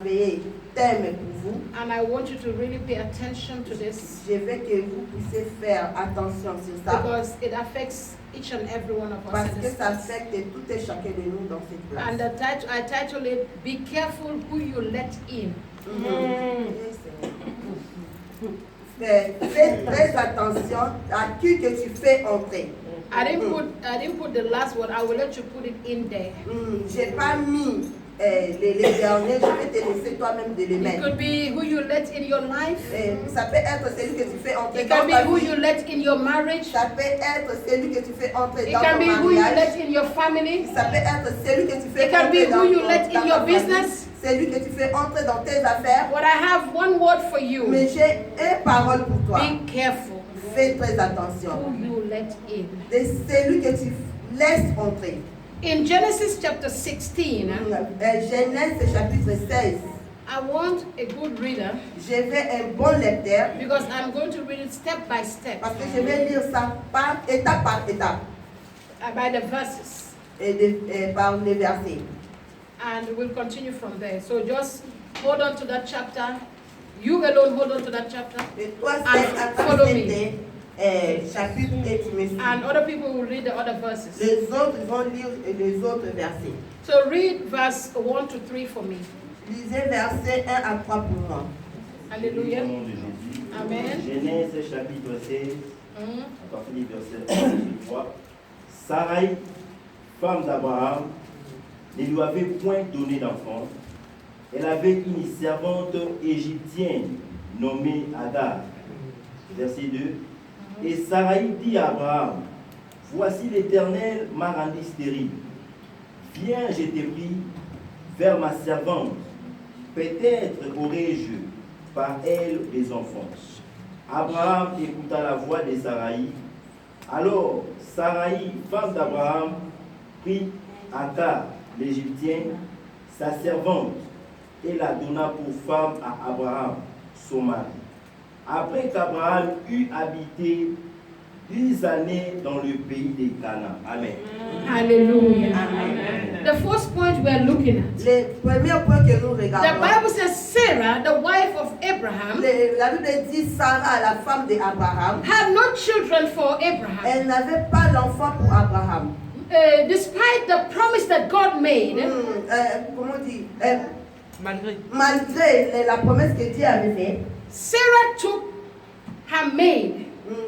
thème pour vous. And I want you to really pay attention to this. Je veux que vous puissiez faire attention sur ça. Because it affects each and every one of us. Parce que ça affecte tout et chacun de nous dans cette place. And I titled it, Be Careful Who You Let In. Fais très attention à qui que tu fais entrer. I didn't put the last word. I will let you put it in there. J'ai pas mis les derniers. Je vais te laisser toi-même de les It mettre. could be who you let in your life. Ça peut être celui que tu fais entrer It dans can be ta who vie. you let in your marriage. Ça peut être celui que tu fais entrer It dans can ton be who you mariage. let in your family. Ça peut être celui que tu fais It can be entrer dans who you ton- let dans in your ta famille. business. Celui que tu fais entrer dans tes affaires. But I have one word for you. Mais j'ai une parole pour toi. Be careful Fais très attention. who you let in. De celui que tu laisses entrer. In Genesis chapter 16, Genèse chapitre 16. I want a good reader Je veux un bon lecteur because I'm going to read it step by step parce que je vais lire ça par étape by the verses. et par les versets. And we'll continue from there. So just hold on to that chapter. You alone hold on to that chapter. Et toi, And c'est follow me. chapitre et tu me suis. And other people will read the other verses. Les autres vont lire les autres versets. So read verse 1 to 3 for me. Lisez versets 1 à 3 pour moi. Hallelujah. Au nom de Jésus. Amen. Genèse chapitre 16, Mhm. à partir du verset 1 et 3. Sarai, femme d'Abraham, ne lui avait point donné d'enfant. Elle avait une servante égyptienne nommée Agar. Verset 2. Et Sarai dit à Abraham, voici l'Éternel m'a rendu stérile. Viens, je te prie, vers ma servante. Peut-être aurai-je par elle des enfants. Abraham écouta la voix de Sarai. Alors Sarai, femme d'Abraham, prit Agar, l'Égyptienne, sa servante, et la donna pour femme à Abraham, son mari. Après qu'Abraham eut habité 10 années dans le pays des Canaan. Amen. Hallelujah. Amen. The first point we are looking at. Le premier point que nous The regardons, Bible says Sarah, the wife of Abraham, la Bible dit Sarah, la femme d'Abraham, had no children for Abraham. elle n'avait pas d'enfant pour Abraham. Despite the promise that God made, Comment on dit Malgré. la promesse que Dieu avait faite, Sarah took her maid.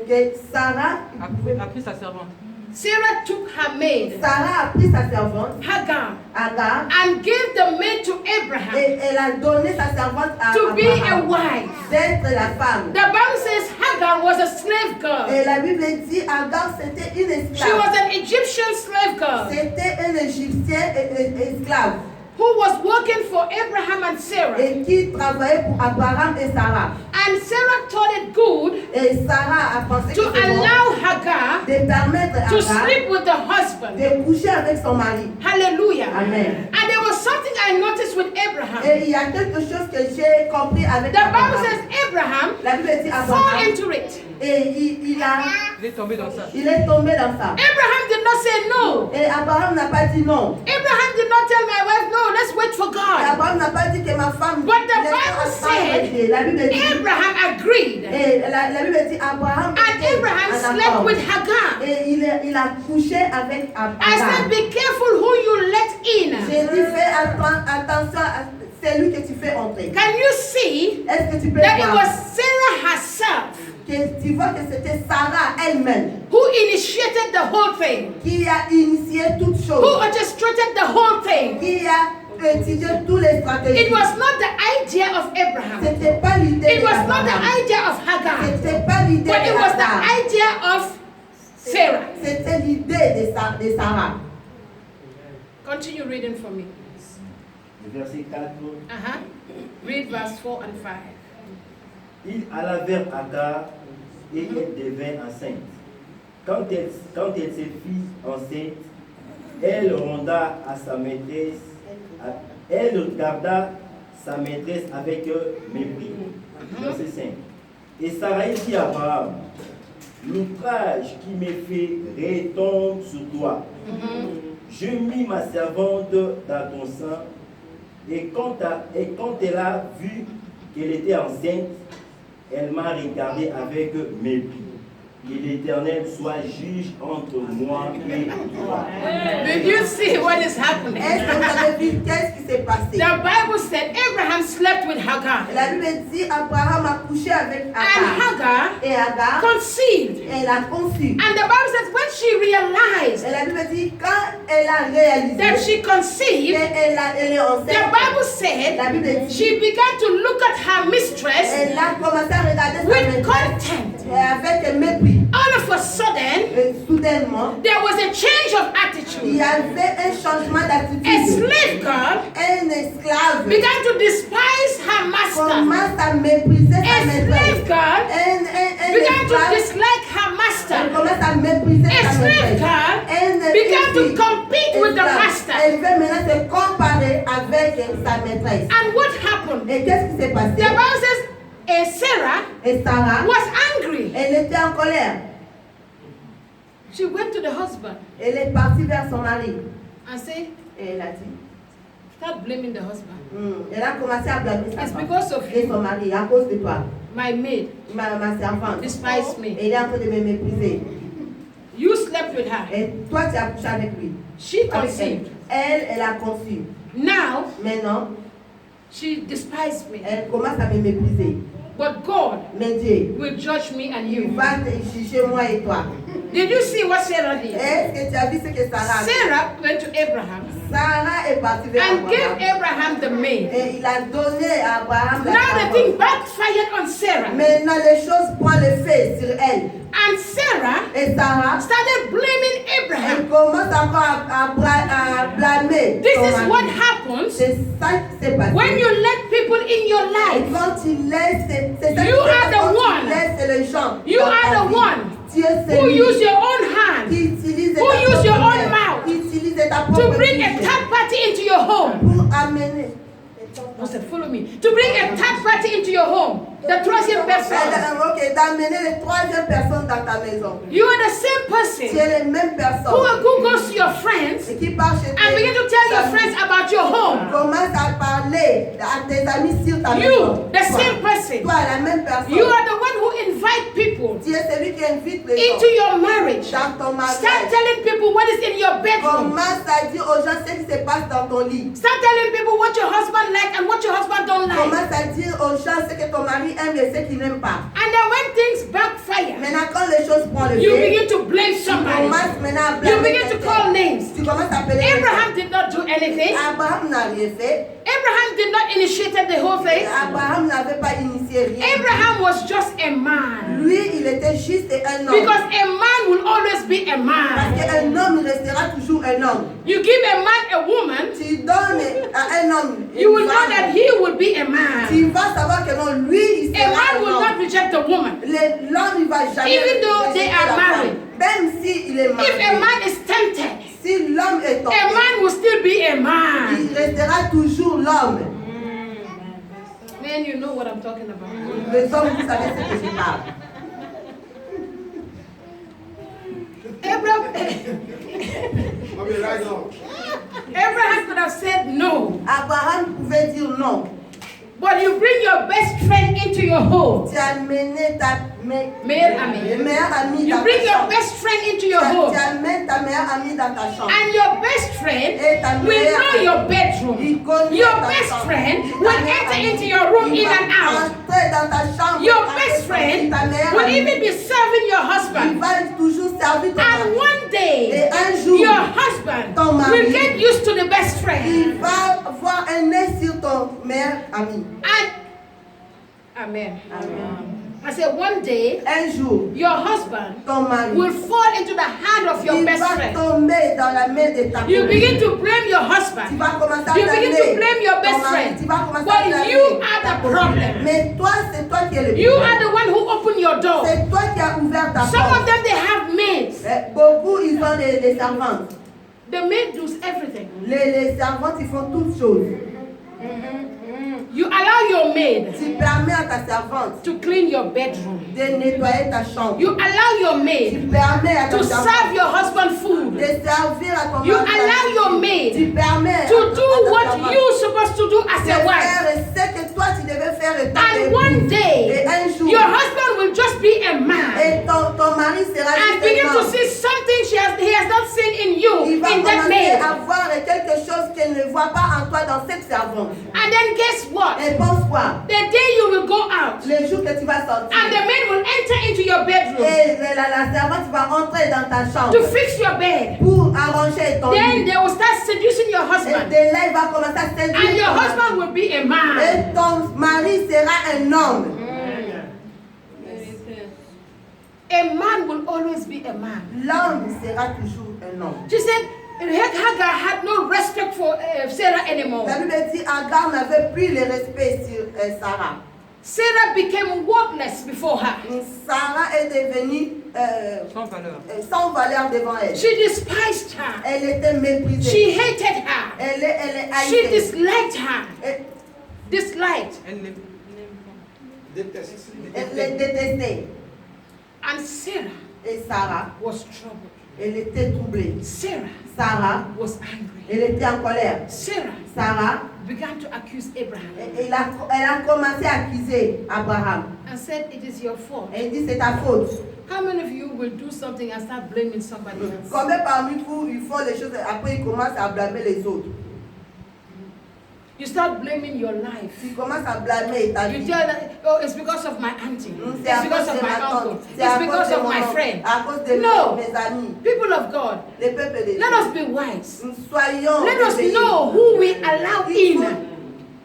que Sarah A pris sa servante. Sarah took her maid, a pris sa servante, Hagar, Agar, and gave the maid to Abraham et elle a donné sa servante à to be a Abraham wife. d'être la femme. The Bible says Hagar was a slave girl. Et la Bible dit Agar c'était une She esclave. was an Egyptian slave girl C'était un Égyptien esclave who was working for Abraham and Sarah. et qui travaillait pour Abraham et Sarah. And Sarah thought it good Et Sarah a pensé que to c'est bon allow Hagar de permettre to à Agar sleep with the husband. de coucher avec son mari. Hallelujah. Amen. And there was something I noticed with Abraham. Et il y a quelque chose que j'ai compris avec The Bible Abraham. says Abraham La Bible dit fall Abraham into it. et il Il est tombé dans ça. est tombé dans ça. Abraham did not say no. Et Abraham n'a pas dit non. Abraham did not tell my wife, no, let's wait for Et God. Abraham n'a pas dit que ma femme. But the laisse Bible attendre said Dieu. La Bible dit. Abraham agreed. Et la Bible dit Abraham. And était Abraham en slept accord. with Hagar. Et il a couché avec I Abraham. said, be careful who you let in. J'ai dit fais attention à celui que tu fais entrer. Can you see Est-ce que tu peux that it voir was Sarah herself que tu vois que c'était Sarah elle-même who initiated the whole thing, qui a initié toutes who choses, orchestrated the whole thing? qui a étudié toutes les stratégies. It was not the idea of Abraham. C'était pas l'idée It was not the d'Abraham. idea of Hagar. C'était pas l'idée But it was d'Abraham. the idea of Sarah. C'était l'idée de Sarah. Continue reading for me. Le verset 4. Read verse 4 and 5. Il alla vers Agar et elle devint enceinte. Quand elle se fit enceinte, elle ronda à sa maîtresse, elle garda sa maîtresse avec mépris. Verset 5. Et Sarai dit à Abraham, l'outrage qui m'est fait retombe sur toi. Je mis ma servante dans ton sein Et quand elle a vu qu'elle était enceinte, elle m'a regardé avec mépris. Que l'Éternel soit juge entre moi et toi. Did you see what is happening? Est-ce que vous avez vu qu'est-ce qui s'est passé? The Bible said Abraham slept with Hagar. La Bible dit Abraham a couché avec And Agar. Hagar Et Agar, conceived. elle a conçu. And the Bible says when she realized Et la Bible dit quand elle a réalisé that she conceived, qu'elle est the enceinte, Bible said la Bible dit she began to look at her mistress elle a commencé à regarder sa with maîtresse contempt. avec mépris. All of a sudden, Et soudainement, there was a change of il attitude. y avait un changement A d'attitude. slave girl Un esclave began to despise her master. commence à mépriser A sa slave maîtresse. girl Un began to esclave dislike her master. commence à mépriser A sa slave maîtresse. girl began to compete with the master. Elle veut maintenant se comparer avec sa maîtresse. And what happened? Et qu'est-ce qui s'est The passé? Bible says Sarah Et Sarah, was angry. elle était en colère. She went to the husband Elle est partie vers son mari. and said, Et elle a dit, start blaming the husband. elle a commencé à blâmer sa It's femme. because of Et you. son mari, à cause de toi. My maid Ma servante. despised me. Elle est en train de me mépriser. You slept with her. Et toi, tu as couché avec lui. She Avec conceived. elle a conçu. Now Maintenant, she despised me. elle commence à me mépriser. But God Mais Dieu, will judge me and il you. va te juger moi et toi. Did you see what Sarah did? Est-ce que tu as vu ce que Sarah a fait? Sarah went to Abraham Sarah est partie vers and gave Abraham. Abraham the maid. Et il a donné à Abraham la Now the parole. thing backfired on Sarah. Maintenant, les choses prennent le fait sur elle. And Sarah Et Sarah, started blaming elle Abraham. commence encore à blâmer This son is mari. what happens C'est ça qui s'est passé. when you let people in your Et life. quand tu laisses, c'est ça qui You se passe are the quand one. tu laisses les gens You dans are ta the vie. one Tu es who celui use your own hand qui utilise who ta use your propre own main, mouth qui utilise ta to propre bring a bouche third party into your home. pour amener. I said, follow me. To bring a third party into your home. The troisième personne. Ok, d'amener les troisième personnes dans ta maison. You are the same Tu person es les mêmes personnes. who goes to your friends Et qui part chez and begin to tell your friends about your home. commence à parler à tes amis sur ta maison. You, the Toi, same person. toi, la même personne. You are the one who invite people Tu es celui qui invite les into gens your marriage. dans ton Start mariage. telling people what is in your bedroom. Commence à dire aux gens ce qui se passe dans ton lit. Start telling people what your husband like and what your husband don't like. Commence à dire aux gens ce que ton mari aime et ce qu'il n'aime pas. And then when things backfire, Maintenant, quand les choses prennent le you fait, begin to blame tu somebody. commences maintenant à You blâmer begin to quelqu'un. call names. Tu commences à appeler quelqu'un. Abraham did not do anything. Abraham n'a rien fait. Abraham did not initiate the whole thing. Abraham n'avait pas initié rien. Abraham was just a man. Lui, il était juste un homme. Because a man will always be a Parce man. qu'un homme restera toujours un homme. You give a man a woman, Tu donnes à un homme une you will know femme, that he will be a man. tu vas savoir que non, lui, il A sera man un will homme. not reject a woman. L'homme, il va jamais Even though they rejeter are la femme. married. Même s'il est If a marié. man is tempted, Si l'homme est a tombé, man will still be a man. il restera toujours l'homme. Man, you know what I'm talking about. Les hommes, vous savez ce que je parle. Abraham could have said no, Abraham pouvait dire non. but you bring your best friend into your home. Tu as mené ta Meilleure amie. meilleure amie You dans bring ta your chambre. best friend into your Tu home, amènes ta meilleure amie dans ta chambre. and your best friend Et ta will meilleure know amie, your bedroom. il connaît Your ta best chambre. friend Ta will meilleure enter amie, into your room il in va and out. entrer dans ta chambre. Your et best ta friend meilleure will amie. even be serving your Il husband. va toujours servir ton And mari. one day, Et un jour, your husband ton mari, will get used to the best friend. il va voir un nez sur ton meilleur ami. Amen. Amen. I said one day, Un jour, your husband ton mari, will fall into the hand of your il best va friend. tomber dans la main de ta You copine. begin to blame your Tu husband. vas commencer à You begin to blame your ton best mari. friend. Tu vas commencer à But blâmer you ta are the copine. problem. Mais toi, c'est toi qui es le You problème. are the one who opened your door. C'est toi qui as ouvert ta Some of porte. them, they have maids. Beaucoup, ils ont des servantes. The maid does everything. Les servantes, ils font toutes choses. You allow your maid Tu permets à ta servante to clean your bedroom. de nettoyer ta chambre. You allow your Tu maid permets à ta to servante serve your husband food. de servir à ton You mari. allow your Tu maid permets to à do ta what servante you're supposed to do as de a wife. faire ce que toi tu devais faire et ta And one épouse. day, Et un jour, your husband will just be a man et ton mari sera and juste begin un to homme. see something he has not seen in you, Il va in that commencer maid. à voir quelque chose qu'elle ne voit pas en toi dans cette servante. And then guess what? Et pense quoi? The day you will go out Le jour que tu vas sortir, and the maid will enter into your bedroom et la servante va entrer dans ta to chambre fix your bed. pour arranger ton Then lit. they will start seducing your Et husband. de là, il va commencer à séduire And your ton mari. husband will be a man. Et ton mari sera un homme. A man will always be a man. L'homme sera toujours un homme. She said Hagar had no respect for Sarah anymore. La Bible dit Agar n'avait plus le respect sur Sarah. Sarah became worthless before her. Sarah est devenue Sans valeur. sans valeur devant elle. She despised her. Elle était méprisée. She hated her. Elle est She haïssée. disliked her. Et Disliked. Elle n'aime elle est détestée. And Sarah Et Sarah, was troubled. elle était troublée. Sarah Sarah, was angry. elle était en colère. Sarah Sarah, began to accuse Abraham elle a commencé à accuser Abraham. and said, "It is your fault." Elle dit c'est ta faute. How many of you will do something and start blaming somebody else? Combien parmi vous, ils font les choses, après ils commencent à blâmer les autres. You start blaming your life. Tu commences à blâmer ta You vie. tell them, "Oh, it's because of my auntie. C'est à It's because cause of de my ma uncle. tante. C'est à It's cause because de of mon my oncle. friend." À cause de No. mes amis. People of God, Les peuples de let Dieu. us be wise. Soyons Let us éveillés. know who we allow Il faut- in.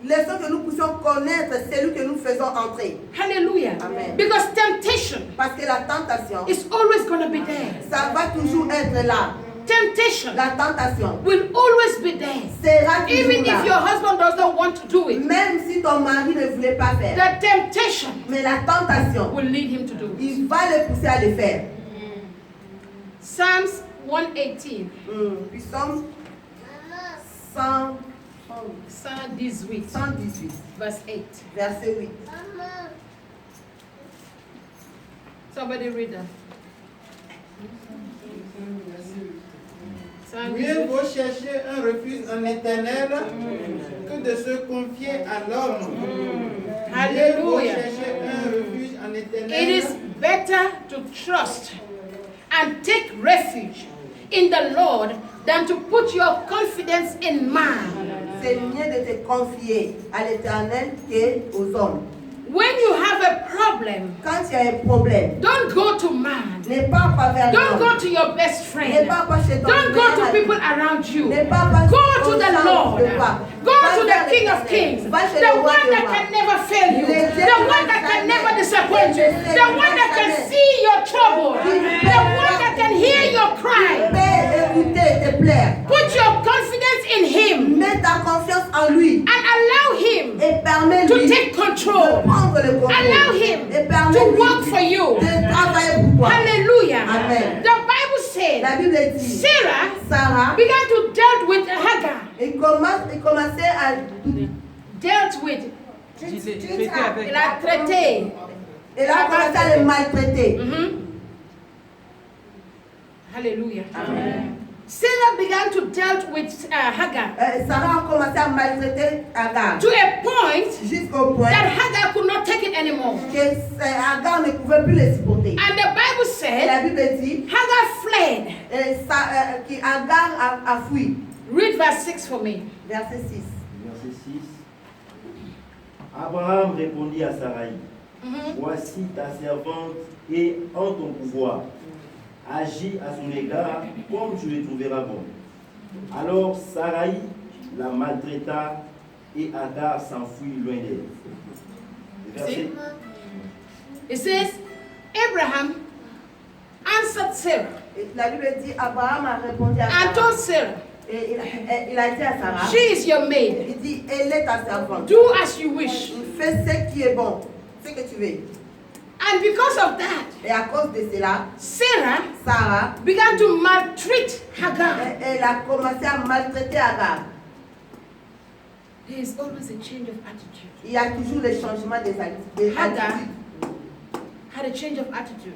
Laissons que nous puissions connaître celui que nous faisons entrer. Hallelujah. Amen. Because temptation Parce que la tentation, is always going to be there. ça va toujours être là. Temptation La tentation will always be there. sera toujours Even if your là. husband does not want to do it, Même si ton mari ne voulait pas faire. the temptation Mais la tentation, will lead him to do it. il va le pousser à le faire. Psalms 118, Puis Somme 100 118, 118, verse 8. verset 8. Somebody read that. Psalm Mieux 18. vaut chercher un refuge en éternel que de se confier à l'homme. Mieux vaut Hallelujah. chercher un refuge en It éternel. is better to trust and take refuge in the Lord than to put your confidence in man. C'est mieux de te confier à l'éternel qu'aux hommes. When you have a problem, Quand il y a un problème, don't go to man. ne pars pas vers Don't l'homme. go to your best Ne friend. pars pas chez ton Don't go meilleur to ami. people around you. Ne pars pas Go aux to the gens Lord. de toi. Go Va to vers the King of l'Éternel. Kings. Va chez The le roi one des that rois. can never fail you. Le Dieu The qui one va that can jamais- never disappoint you. Le Dieu The qui one va that can jamais- see your trouble. Qui The one that can hear your cry. Paix, écouter, te plaire. Put your confidence in Him Mets ta confiance en lui and allow Him et permets-lui to take de control. prendre le contrôle. Allow Him Et to permets-lui work for you. de travailler pour toi. Hallelujah. Amen. The Bible said La Bible dit, Sarah Sarah, began to deal with Hagar. il commençait à Dealt with. Traité avec. Il a traité. elle a commencé à le maltraiter. Hallelujah. Amen. Sarah began to deal with Hagar Sarah a commencé à maltraiter Agar to a point jusqu'au point that Hagar could not take it anymore. que Agar ne pouvait plus le supporter. And the Bible Et said la Bible dit Hagar fled. qu'Agar a fui. Read verse 6 for me. Verset 6. Verset 6. Abraham répondit à Sarai, voici ta servante est en ton pouvoir. Agis à son égard comme tu le trouveras bon. Alors Sarai la maltraita et Agar s'enfuit loin d'elle. Verset. It says Abraham answered Sarah Et la Bible dit Abraham a répondu à and Sarah. told Sarah, Et il a dit à Sarah, she is your maid. il dit, elle est ta servante. Do as you wish. Fais ce qui est bon, ce que tu veux. And because of that, Et à cause de cela, Sarah Sarah, began to maltreat Hagar. elle a commencé à maltraiter Agar. There is always a change of attitude. Il y a toujours le changement des attitudes. Had a change of attitude.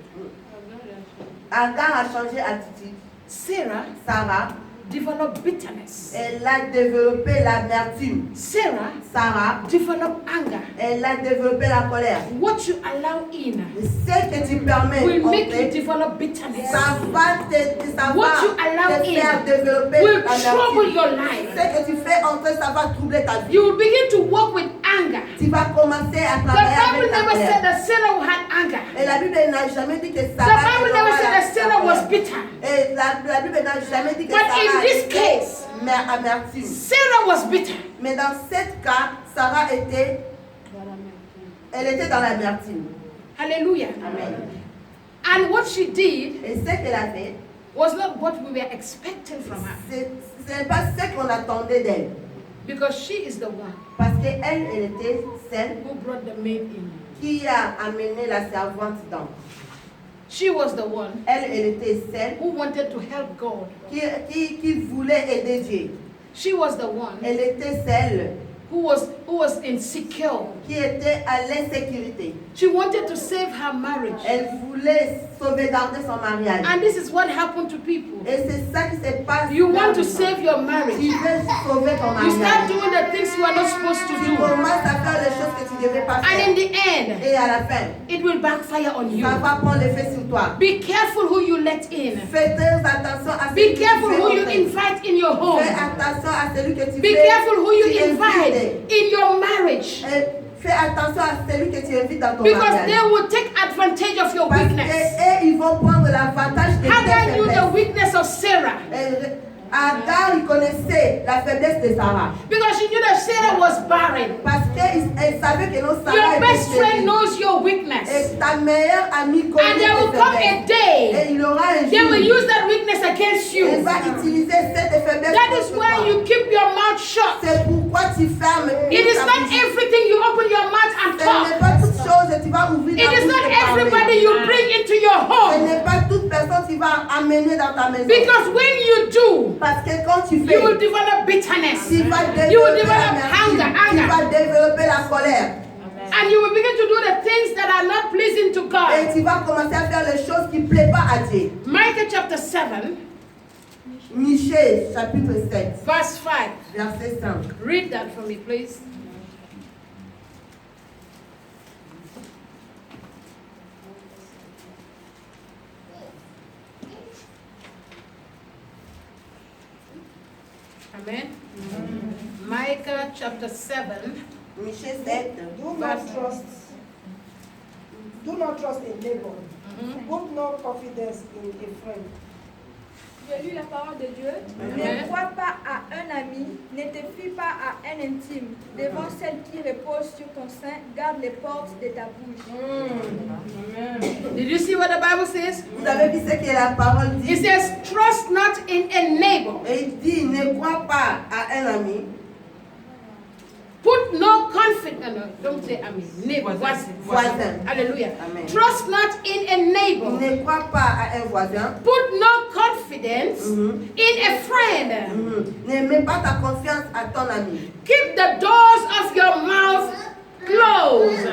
Agar a changé d'attitude. Sarah Developed bitterness. elle a développé l'amertume. Sarah Developed anger. elle a développé la colère. What you allow in Ce que tu permets will make you d'entrer, develop bitterness. ça va te What you allow te faire in développer will trouble l'amertume. your life. Ce que tu fais entrer, ça va troubler ta vie. You will begin to walk with anger. Tu vas commencer à The travailler Bible avec ta never said colère. that Sarah had anger. Et la Bible n'a jamais dit que The Sarah Bible never said that Sarah was bitter. Et la Bible n'a jamais dit que But in Sarah this était case, amertume. Sarah was bitter. Mais dans ce cas, Sarah était, elle était dans l'amertume. Hallelujah. Amen. And what she did Et ce qu'elle a fait, was not what we were expecting from her. ce n'est pas ce qu'on attendait d'elle. Because she is the one Parce qu'elle était celle who brought the maid in. qui a amené la servante dans. She was the one Elle était celle who wanted to help God. qui voulait aider Dieu. She was the one Elle était celle who was insecure. qui était à l'insécurité. She wanted to save her marriage. Elle voulait sauvegarder son mariage. And this is what happened to people. Et c'est ça qui se passe. You want to save your Tu marriage. veux sauver ton You start mariage. doing the things you are not supposed to Tu do. commences à faire les choses que tu ne devais pas And in faire. the end, Et à la fin, it will backfire on you. ça va prendre l'effet sur toi. Be careful who you let in. Fais très attention à Be celui que careful tu who fais you entrer. invite in your home. Fais attention à celui que tu Be fais. careful who you tu invite invites. in your marriage. Et fais attention à celui que tu invites dans ton Because mariage. they will take advantage of your Parce weakness. que ils vont prendre l'avantage de Hagar tes knew the faiblesses. weakness of Sarah. Agar, il connaissait la faiblesse de Sarah. Because she knew that Sarah was barren. Parce qu'elle savait que non, Sarah Your était best friend stérile. knows your weakness. Et ta meilleure amie And connaît there will tes come a faiblesses. day Et il aura un they will jour, use that weakness against elle you. va utiliser cette faiblesse That is contre why toi. you keep your mouth shut. C'est pourquoi tu fermes. It is ta not bouche. everything you open your mouth and Ce n'est talk. pas toute chose que tu vas ouvrir It ta is bouche not et parler. everybody you bring into your Ce home. n'est pas toute personne que tu vas amener dans ta maison. Because when you do, Parce que quand tu fais, you will develop bitterness. tu vas You will développer develop l'amertume, anger. tu vas développer la colère. And you will begin to do the things that are not pleasing to Et God. tu vas commencer à faire les choses qui ne plaisent pas à Dieu. Micah chapter 7, Michée, chapitre 7, verse 5. verset 5. Read that for me, please. Amen. Micah chapter 7. Michée 7. Do not trust. Do not trust a neighbor. Put no confidence in a friend. J'ai lu la parole de Dieu. Amen. Ne crois pas à un ami, ne te fie pas à un intime. Devant celle qui repose sur ton sein, garde les portes de ta bouche. Did you see what the Bible says? Vous avez vu ce que la parole It dit? says, trust not in a neighbor. Et il dit, ne crois pas à un ami. Put no confidence. No, don't say ami. Neighbor. Voisin. Voisin. Hallelujah. Amen. Trust not in a neighbor. Ne crois pas à un voisin. Put no confidence in a friend. Ne mets pas ta confiance à ton ami. Keep the doors of your mouth closed.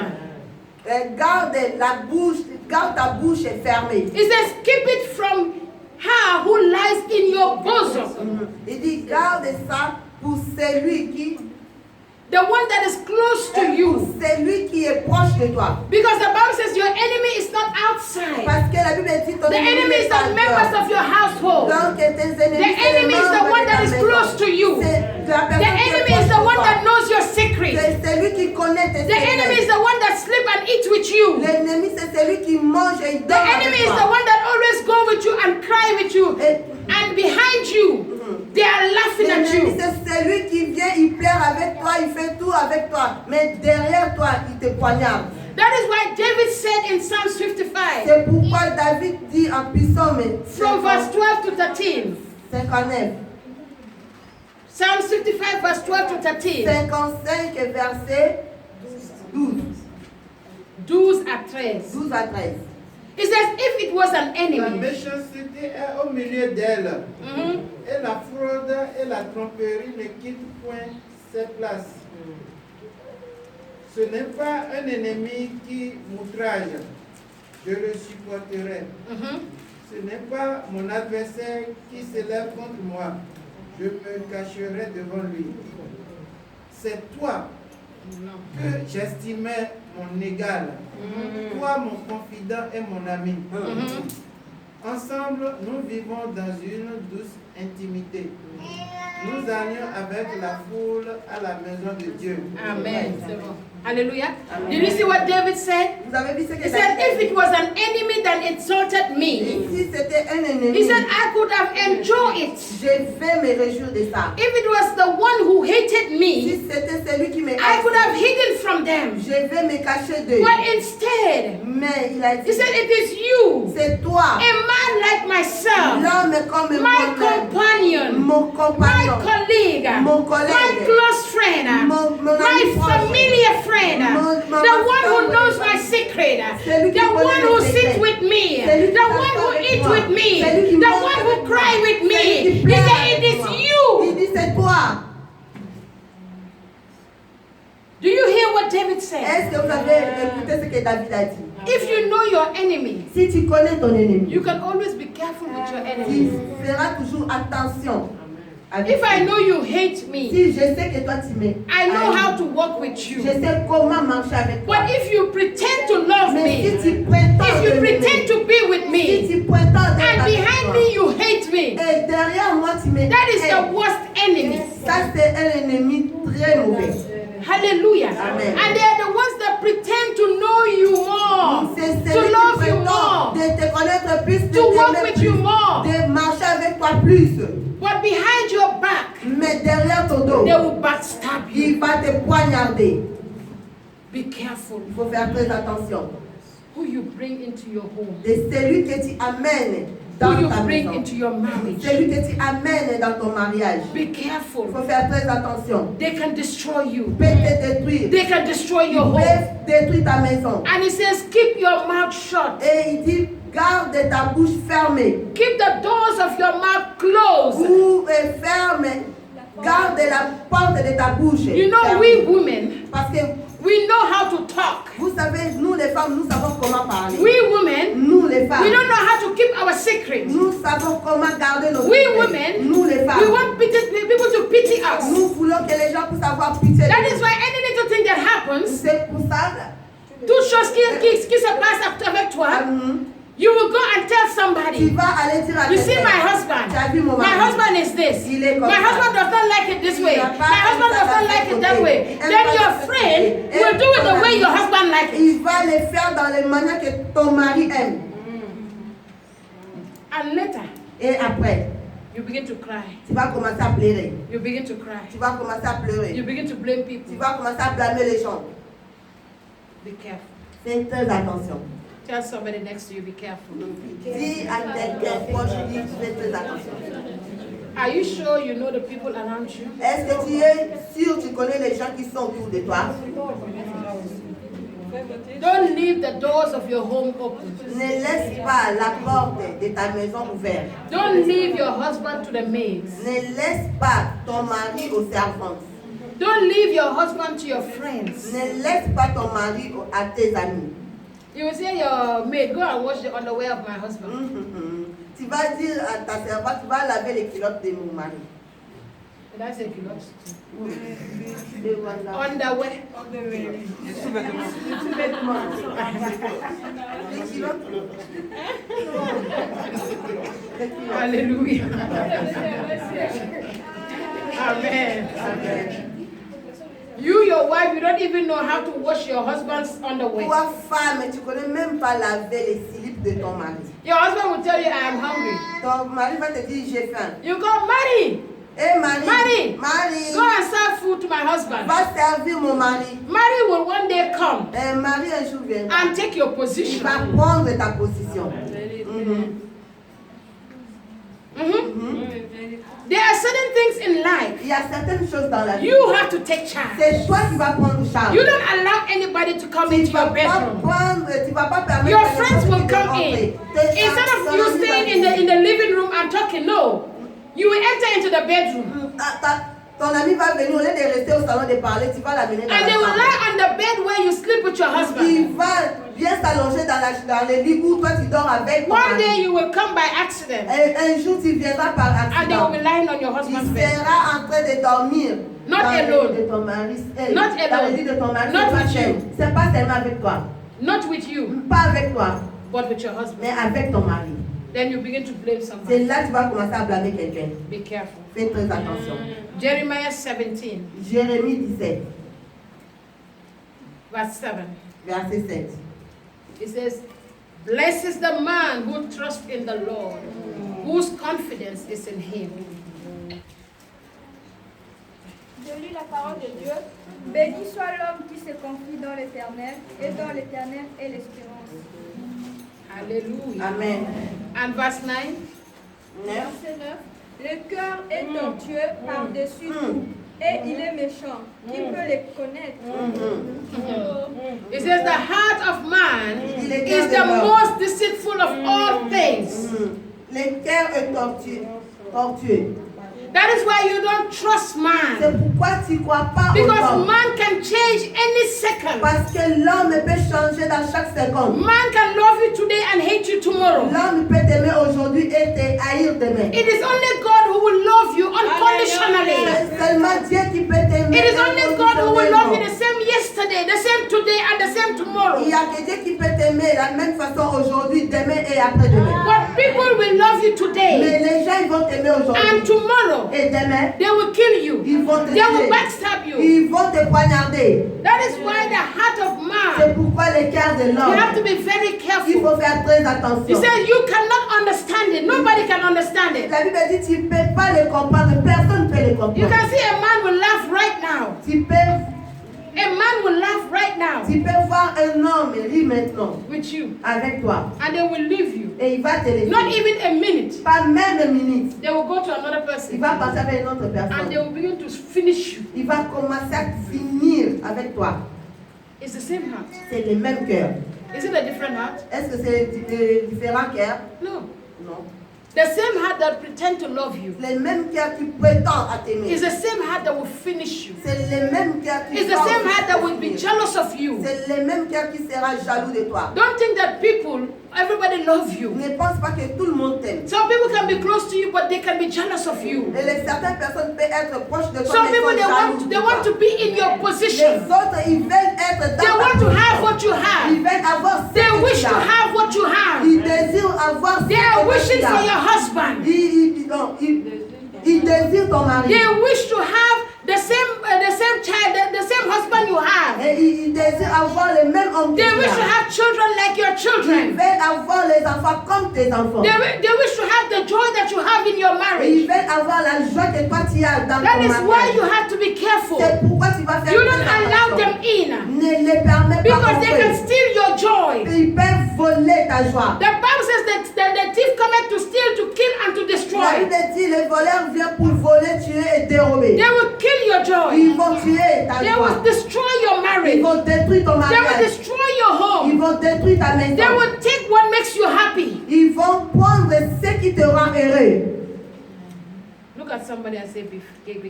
Garde ta bouche fermée. It says, keep it from her who lies in your bosom. Il dit, garde ça pour celui qui, The one that is close to you. celui qui est proche de toi. Because the Bible says your enemy is not outside. Parce que la Bible dit ton The enemy is n'est pas the members dehors. of your household. Donc tes ennemis, The enemy is the one that is close to you. The enemy is the one that knows your secret. C'est celui qui connaît tes The enemy is secrets. the one that sleep and eat with you. L'ennemi, c'est celui qui mange et The dort avec enemy is toi. the one that always go with you and cry with you. Et And behind you, they are laughing at l'ennemi, you. c'est celui qui vient, il pleure avec toi, il fait tout avec toi. Mais derrière toi, il te poignarde. That is why David said in Psalms 55, C'est pourquoi David dit en Psaume from verse 12 to 13. 59, Psalms 55, verse 12 to 13. 55 verset 12, 12 à 13. 12 à 13. It says, if it was an La enemy, méchanceté est au milieu d'elle. mhm, Et la fraude et la tromperie ne quittent point ses places. Ce n'est pas un ennemi qui m'outrage, je le supporterai. Ce n'est pas mon adversaire qui s'élève contre moi, je me cacherai devant lui. C'est toi que j'estimais mon égal, toi mon confident et mon ami. Ensemble, nous vivons dans une douce intimité. Nous allions avec la foule à la maison de Dieu. Amen. Hallelujah. Did you see what David said? Vous avez vu ce que He said, if it was an enemy that insulted me, Si c'était un ennemi, he said, I could have enjoyed it. je vais me réjouir de ça. If it was the one who hated me, Si c'était celui qui me I could have hidden from them. je vais me cacher d'eux. But instead, Mais il a he dit, said, it is you, c'est toi, a man like myself, l'homme comme my moi-même, companion, mon my compagnon, colleague, mon my collègue, close friend, mon my ami proche, familiar friend, mon the one who famille, knows my secret, celui qui the connaît one mes who secrets, sits with me, celui qui the one s'assoit who avec eats moi, with me, celui qui the mange one avec who moi, cries with celui me. qui He pleure said, avec it is moi. you. Il dit, c'est toi. Do you hear what David said? Est-ce que vous avez écouté ce que David a dit? If you know your enemy, Si tu connais ton ennemi, you can always be careful with your tu enemy. feras toujours attention. avec If I lui. know you hate me, Si je sais que toi tu m'aimes, I know how to walk with je you. sais comment marcher avec toi. But if you pretend to love Mais si me, tu prétends if you de m'aimer, pretend to be with si me, tu prétends d'être and avec behind moi, me you hate me, et derrière moi tu m'aimes, that is the worst enemy. ça c'est un ennemi très mauvais. Hallelujah. Amen. And they are the ones that pretend to know you more, C'est to celui qui love you prétend more, de te connaître plus, de to walk t'aimer with you plus, more. de marcher avec toi plus. But behind your back, Mais derrière ton dos, they will backstab il you. va te poignarder. Be careful Il faut faire très attention. who you bring into your home, De celui que tu amènes who dans you ta bring maison. into your marriage. Celui que tu amènes dans ton mariage. Be Il careful. faut faire très attention. They can destroy you. Il peut te détruire. They can destroy your Il home. peut détruire ta maison. And he says, keep your mouth shut. Et il dit, garde ta bouche fermée. Keep the doors of your mouth closed. Ou ferme. Garde la porte de ta bouche. You know, fermée. we women, Parce que we know how to talk. vous savez, nous les femmes, nous savons comment parler. We women, Nous les femmes, we don't know how to keep our secrets. nous savons comment garder nos We secrets. women, Nous les We femmes, want people to pity us. nous voulons que les gens puissent avoir pitié de That nous. is why any little thing that happens, C'est pour ça. toute chose qui se passe avec toi, you will go and tell Tu somebody. vas aller dire à You see quelqu'un, my husband. tu as vu mon My mari. husband is this. Il est comme My ça. husband does not like it this way. Il n'a My pas husband ça does not dans like ce it that côté. way. Elle Then va your dans ce friend côté. will do it the Elle way va your dans- husband likes it. Il va les faire dans les manières que ton mari aime. And later, Et après, you begin to cry. tu vas commencer à pleurer. You begin to cry. Tu vas commencer à pleurer. You begin to blame Tu people. vas commencer à blâmer les gens. Be careful. Fais très attention. Tell somebody next to you, be careful. Dis à quelqu'un proche, dis, fais très attention. Are you sure you know the people around you? Est-ce que tu es sûr, tu connais les gens qui sont autour de toi? Don't leave the doors of your home open. Ne laisse pas la porte de ta maison ouverte. Don't leave your husband to the maids. Ne laisse pas ton mari aux servantes. Don't leave your husband to your friends. Ne laisse pas ton mari à tes amis. You will say your maid, go and wash the underwear of my husband. Tu vas dire à ta servante, tu vas laver les culottes de mon mari. Did I say culottes? Et voilà. Underwear. Sous-vêtements. Les culottes. Hallelujah. Amen. Amen. You, your wife, you don't even know how to wash your husband's underwear. Toi, femme, tu connais même pas laver les slips de ton mari. Your husband will tell you, I am hungry. Ton mari va te dire, j'ai faim. You go, Mary, Eh Marie, Marie, Marie, go and serve food to my husband. va servir mon mari. Mary will one day come Marie un jour viendra. and take your Il position. va prendre ta position. There are certain things in life Il y a certaines choses dans la vie. you have to take charge. C'est toi qui vas prendre charge. You don't allow anybody to come into your bedroom. Tu vas pas permettre Your que friends will n'importe qui come entre. in. Instead of you staying in the living room and talking, no. You will enter into the bedroom. Ton ami va venir, au lieu de rester au salon de parler, tu vas l'amener dans And la they will chambre. lie on the bed where you sleep with your husband. Il va bien s'allonger dans le lit où toi tu dors avec ton One day mari. you will come by accident Et un jour tu viendras par and they will accident. be lying on your Il husband's bed. sera en train de dormir Not dans le alone. lit de ton mari. Not Dans le alone. lit de ton mari, Not c'est pas with seul. you. C'est pas seulement avec toi. Not with you, Pas avec toi, but with your husband. mais avec ton mari. Then you begin to blame C'est somebody. là que tu vas commencer à blâmer quelqu'un. Be careful. Fais très attention. Jeremiah 17, Jérémie 17, verse 7. verset 7. It says, "Blessed is the man who trusts in the Lord, whose confidence is in him." Je lis la parole de Dieu. Béni soit l'homme qui se confie dans l'Éternel, et dans l'Éternel est l'espérance. Hallelujah. Amen. And verse 9. 9. Verset 9. Le cœur est tortueux par-dessus tout, et il est méchant. Qui peut les connaître? It says, "The heart of man Il est is the cœur de most deceitful of all things." Le cœur est tortueux. That is why you don't trust man. C'est pourquoi tu ne crois pas au Because homme. man can change any second. Parce que l'homme peut changer dans chaque seconde. Man can love you today and hate you tomorrow. L'homme peut t'aimer aujourd'hui et te haïr demain. It is only God who will love you unconditionally. C'est seulement Dieu qui peut t'aimer. It is only God who will love you the inconditionnellement. same yesterday, the same today, and the same tomorrow. Il y a que Dieu qui peut t'aimer de la même façon aujourd'hui, demain et après-demain. But people will love you Mais today, les gens ils vont t'aimer and aujourd'hui. tomorrow Et demain, they will kill you. ils vont te They will tuer. backstab you. Ils vont te poignarder. That is why the heart of C'est man, pourquoi le cœur de you have to l'homme, be very il careful. faut faire très He attention. says you cannot understand it. Nobody can understand it. La Bible dit tu ne peux pas le comprendre, personne ne peut le You comprendre. can see a man will laugh right now. Tu peux, A man will laugh right now tu peux voir un homme rire maintenant with you, avec toi and they will leave you. et il va te laisser. Not even a minute. Pas même une minute. They will go to another Il person, va passer avec une autre and they personne. will begin to finish you. Il va commencer à finir avec toi. It's the same heart. C'est le même cœur. Is it a different heart? Est-ce que c'est de différents cœurs? No. Non. The same heart that pretend to love you Le même cœur qui prétend à t'aimer. is the same heart that will finish you. C'est le même cœur qui It's the va same aussi heart that will te be finir. jealous of you. C'est le même cœur qui sera jaloux de toi. Don't think that people, everybody love you. Ne pense pas que tout le monde t'aime. Some people can be close to you, but they can be jealous of you. Et certaines personnes peuvent être proches de toi, Some mais people, sont jaloux they de want toi. to be in your Les position. autres, ils veulent être dans They ta want to position. have what you Ils have. veulent avoir ce They que wish tu to as. have what you have. Ils désirent avoir ce They are que wishing tu for as. your husband. Ils désirent ton mari. They wish to have the same child, the same husband you have. Et ils désirent avoir le même homme que They tu wish to as. have children like your Ils children. veulent avoir les enfants comme tes enfants. They wish to have the joy that you have in your Ils marriage. veulent avoir la joie que toi tu as dans That ton is why you mariage. have to be careful. C'est pourquoi tu vas faire You très don't allow attention. them in, Ne les permets pas because they can entrer. steal your joy. Ils peuvent voler ta joie. The Bible says that the thief cometh to steal, to kill, and to La destroy. Bible dit les voleurs viennent pour voler, tuer et dérober. They will kill your joy. Ils vont tuer ta They joie. will destroy your Ils marriage. vont détruire ton They will mariage. destroy your Ils home. vont détruire ta They maison. will take what makes you happy. Ils vont prendre ce qui te rend heureux. Look at somebody and say, be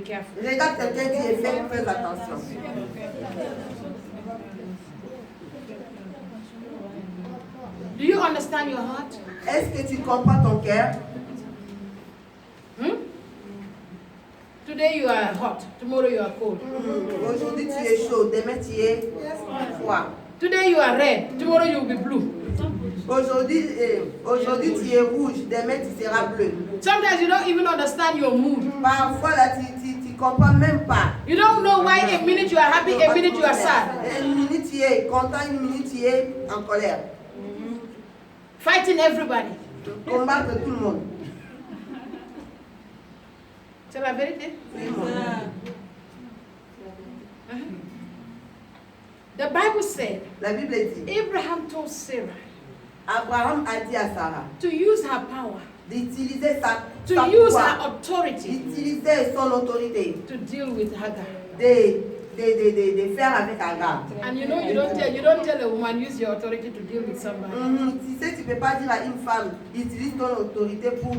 careful. Regarde quelqu'un qui est fait, fais attention. Do you understand your heart? Est-ce que tu comprends ton cœur? Today you are hot, tomorrow you are cold. Aujourd'hui tu es chaud, demain tu es froid. Today you are red, tomorrow you will be blue. Aujourd'hui tu es rouge, demain tu seras bleu. Sometimes you don't even understand your mood. Parfois là tu comprends même pas. You don't know why a minute you are happy, a minute you are sad. Une minute tu es content, une minute tu es en colère. Fighting everybody. Combattre tout le monde. C'est la vérité. The Bible said, La Bible dit, Abraham told Sarah Abraham a dit à Sarah to use her power, d'utiliser sa to sa use foi, her authority d'utiliser son autorité, to deal with Hagar. de faire avec Agar. And you know, you don't tell a woman use your authority to deal with somebody. Tu sais, tu ne peux pas dire à une femme, utilise ton autorité pour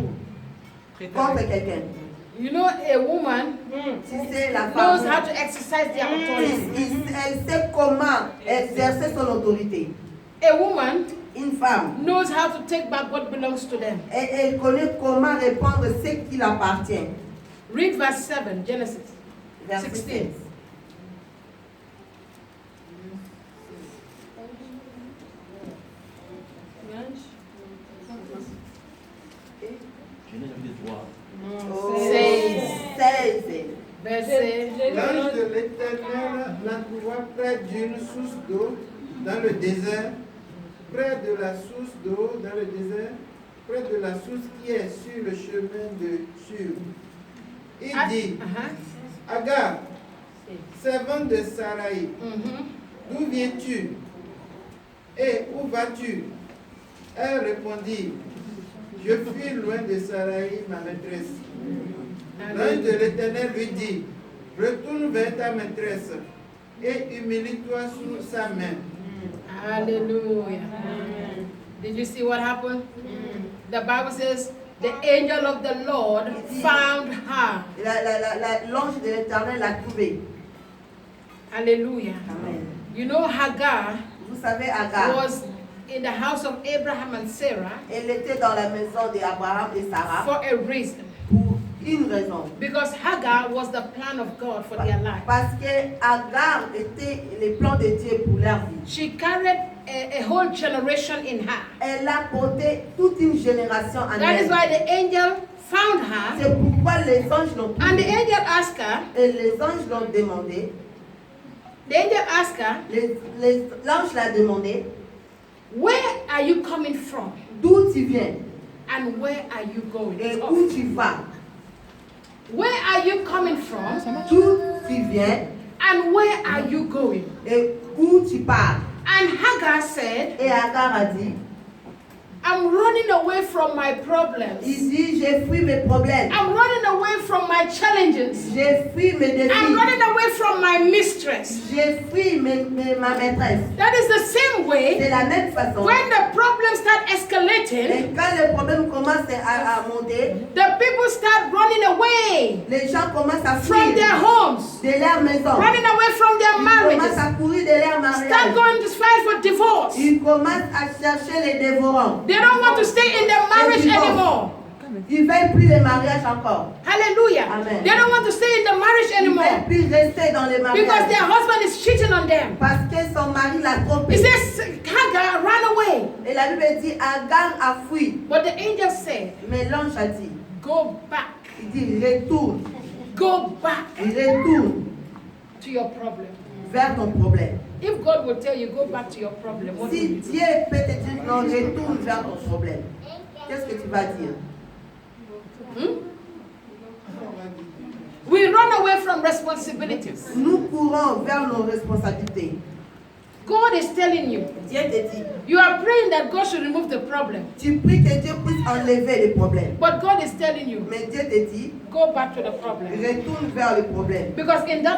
contre quelqu'un. You know, a woman Tu sais, la knows femme, how to exercise their authority. elle sait comment exercer son autorité. A woman Une femme, knows how to take back what belongs to them. elle connaît comment répondre ce qui l'appartient. Read verse 7, Genesis Verset 16. 16. Genèse chapitre 3. Oh, 16. 16. Verset. L'ange de l'Éternel la trouva près d'une source d'eau dans le désert, près de la source d'eau dans le désert, près de la source qui est sur le chemin de Shur. Il dit, Agar, servante de Sarai, d'où viens-tu et où vas-tu? Elle répondit, je fuis loin de Sarai, ma maîtresse. L'ange de l'Éternel lui dit, retourne vers ta maîtresse et humilie-toi sous sa main. Hallelujah. Did you see what happened? The Bible says, the angel of the Lord found her. L'ange de l'Éternel l'a trouvée. Hallelujah. Amen. You know, Hagar Vous savez, Agar, was in the house of Abraham and Sarah elle était dans la maison d'Abraham et Sarah for a reason. pour une raison. Because Hagar was the plan of God for their life. Parce que Agar était les plans de Dieu pour leur vie. She carried a whole generation in her. Elle a porté toute une génération en That is elle. why the angel found her, C'est pourquoi les anges l'ont and the trouvée. angel asked her, Et les anges l'ont demandé. the angel asked her, L'ange l'a demandé, where are you coming from d'où tu viens and where are you going? et It's où off. tu vas. Where are you coming from D'où tu viens and where are you going? et où tu pars. And Hagar said, Et Agar a dit, I'm running away from my problems. il dit, j'ai fui mes problèmes. I'm running away from my challenges. J'ai fui mes I'm défis. running away from my mistress. J'ai fui ma maîtresse. That is the same C'est way la même façon. when the problems start escalating, Et quand les problèmes commencent à monter, the people start running away les gens commencent à from fuir their homes, de leur maison. running away from their Ils commencent marriages, à courir de leur start mariage. going to fight for divorce. Ils commencent à chercher les dévorants. They don't want to stay in their marriage anymore. Ils ne veulent plus les mariages encore. Hallelujah. Amen. They don't want to stay in the marriage Ils ne veulent anymore plus rester dans les because their mariages. husband is cheating on them. Parce que son mari l'a He trompé. says, Hagar ran away. Et la Bible dit, Agar a fui. But the angel said, Mais l'ange a dit, go back. il dit, retourne, Go back retourne to your problem. vers ton problème. If God will tell you, go back to your problem, what will Si you do? Dieu peut te dire, non, retourne vers ton problème, qu'est-ce que tu vas dire? We run away from responsibilities. Nous courons vers nos responsabilités. God is telling you, Dieu te dit, you are praying that God should remove the problem. tu pries que Dieu puisse enlever les problèmes. But God is telling you, Mais Dieu te dit, go back to the problem. retourne vers le problème. Because in that